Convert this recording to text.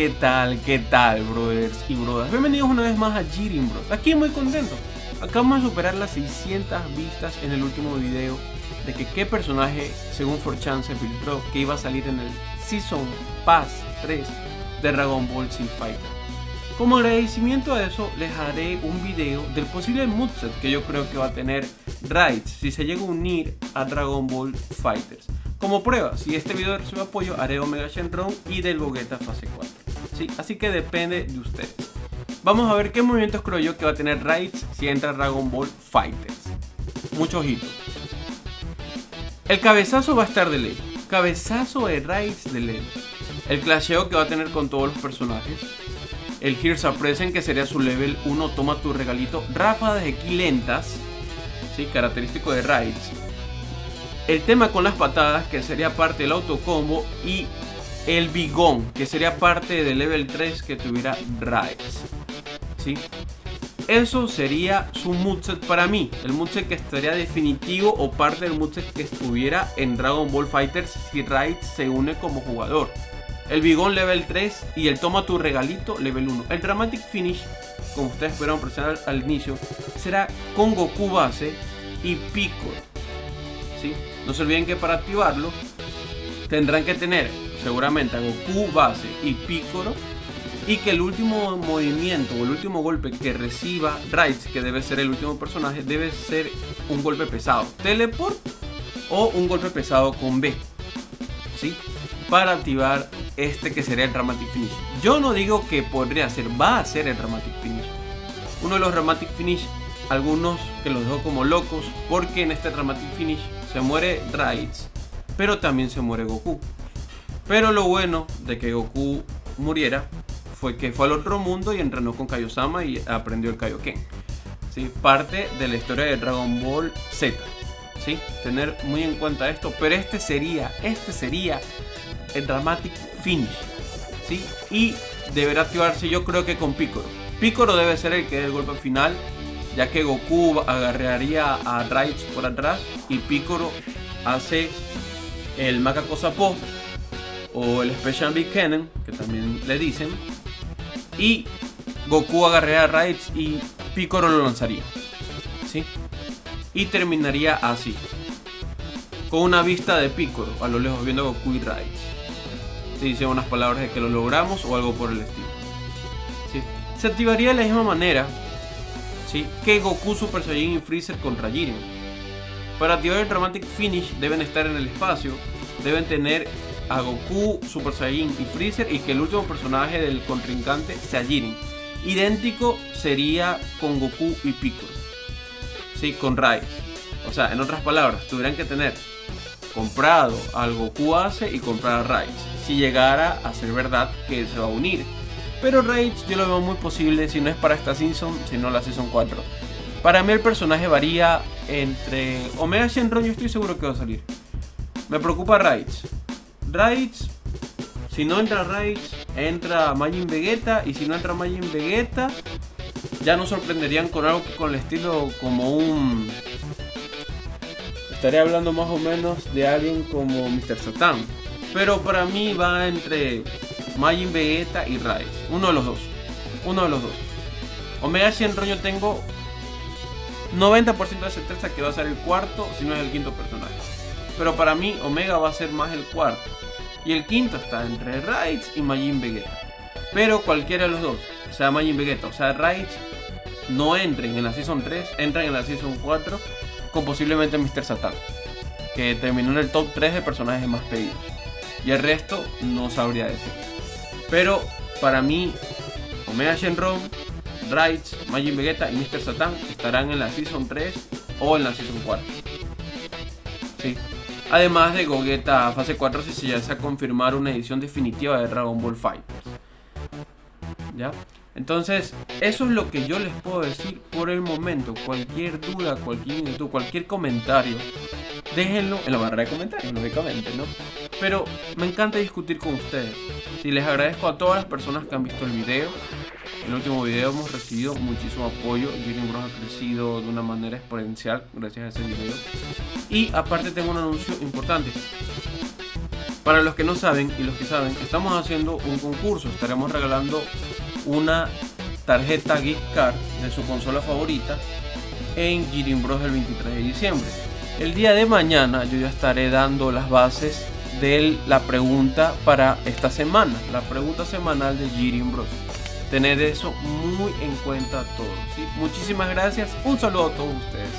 ¿Qué tal? ¿Qué tal, brothers y brothers? Bienvenidos una vez más a Jiren Bros. Aquí muy contento. Acabamos de superar las 600 vistas en el último video de que qué personaje, según 4chan, se filtró que iba a salir en el Season Pass 3 de Dragon Ball Z Fighter. Como agradecimiento a eso, les haré un video del posible moveset que yo creo que va a tener Raditz si se llega a unir a Dragon Ball Fighters. Como prueba, si este video recibe apoyo, haré Omega Shenron y del Gogeta fase 4. ¿Sí? Así que depende de ustedes. Vamos a ver qué movimientos creo yo que va a tener Raditz si entra a Dragon Ball Fighters. Mucho ojito. El cabezazo va a estar de ley. Cabezazo de Raditz de ley. El clasheo que va a tener con todos los personajes. El Here's a Present, que sería su level 1, toma tu regalito. Ráfagas de ki lentas, ¿sí? Característico de Raditz. El tema con las patadas, que sería parte del autocombo. Y el bigón, que sería parte del level 3 que tuviera Raditz, ¿sí? Eso sería su moveset para mí. El moveset que estaría definitivo o parte del moveset que estuviera en Dragon Ball Fighters si Raditz se une como jugador. El bigón level 3 y el toma tu regalito level 1. El Dramatic Finish, como ustedes esperaron presionar al inicio, será con Goku base y Piccolo, ¿sí? No se olviden que para activarlo tendrán que tener seguramente a Goku base y Piccolo, y que el último movimiento o el último golpe que reciba Raditz, que debe ser el último personaje, debe ser un golpe pesado, teleport o un golpe pesado con B, ¿sí? Para activar este que sería el Dramatic Finish. Yo no digo que podría ser, va a ser el Dramatic Finish. Uno de los Dramatic Finish, algunos que los dejo como locos, porque en este Dramatic Finish se muere Raditz, pero también se muere Goku. Pero lo bueno de que Goku muriera fue que fue al otro mundo y entrenó con Kaiosama y aprendió el Kaioken, ¿sí? Parte de la historia de Dragon Ball Z, ¿sí? Tener muy en cuenta esto. Pero este sería el Dramatic Finish, ¿sí? Y deberá activarse yo creo que con Piccolo. Piccolo debe ser el que dé el golpe final, ya que Goku agarraría a Raditz por atrás y Piccolo hace el Macaco Sapó o el Special Big Cannon, que también le dicen, y Goku agarraría a Raditz y Piccolo lo lanzaría, ¿sí? Y terminaría así, con una vista de Piccolo a lo lejos viendo a Goku y Raditz. Se dicen unas palabras de que lo logramos o algo por el estilo, ¿sí? Se activaría de la misma manera, ¿sí? Que Goku Super Saiyan y Freezer contra Jiren. Para activar el Dramatic Finish deben estar en el espacio, deben tener a Goku, Super Saiyan y Freezer, y que el último personaje del contrincante sea Jiren. Idéntico sería con Goku y Piccolo, ¿sí? Con Raditz. O sea, en otras palabras, tuvieran que tener comprado al Goku base y comprar a Raditz, si llegara a ser verdad que se va a unir. Pero Raditz yo lo veo muy posible, si no es para esta season, sino la season 4. Para mí el personaje varía entre Omega Shenron, yo estoy seguro que va a salir. Me preocupa Raditz. Si no entra Raditz, entra Majin Vegeta, y si no entra Majin Vegeta, ya nos sorprenderían con algo con el estilo como un... Estaría hablando más o menos de alguien como Mr. Satan. Pero para mí va entre Majin Vegeta y Raditz. Uno de los dos. Omega Shenron yo tengo 90% de certeza que va a ser el cuarto, si no es el quinto personaje. Pero para mí Omega va a ser más el cuarto. Y el quinto está entre Raditz y Majin Vegeta. Pero cualquiera de los dos, sea Majin Vegeta o sea Raditz, no entren en la Season 3, entran en la Season 4 con posiblemente Mr. Satan, que terminó en el top 3 de personajes más pedidos. Y el resto no sabría decir. Pero para mí Omega Shenron, Raditz, Majin Vegeta y Mr. Satan estarán en la Season 3 o en la Season 4, ¿sí? Además de Gogeta fase 4 si se llegase a confirmar una edición definitiva de Dragon Ball Fighters, ¿ya? Entonces, eso es lo que yo les puedo decir por el momento. Cualquier duda, cualquier inquietud, cualquier comentario, déjenlo en la barra de comentarios, lógicamente, ¿no? Pero me encanta discutir con ustedes. Sí, les agradezco a todas las personas que han visto el video. En el último video hemos recibido muchísimo apoyo. Jiren Bros ha crecido de una manera exponencial gracias a ese video. Y aparte tengo un anuncio importante. Para los que no saben y los que saben, estamos haciendo un concurso. Estaremos regalando una tarjeta gift card de su consola favorita en Jiren Bros el 23 de diciembre. El día de mañana yo ya estaré dando las bases de la pregunta para esta semana, la pregunta semanal de Jiren Bros. Tener eso muy en cuenta todos, ¿sí? Muchísimas gracias, un saludo a todos ustedes.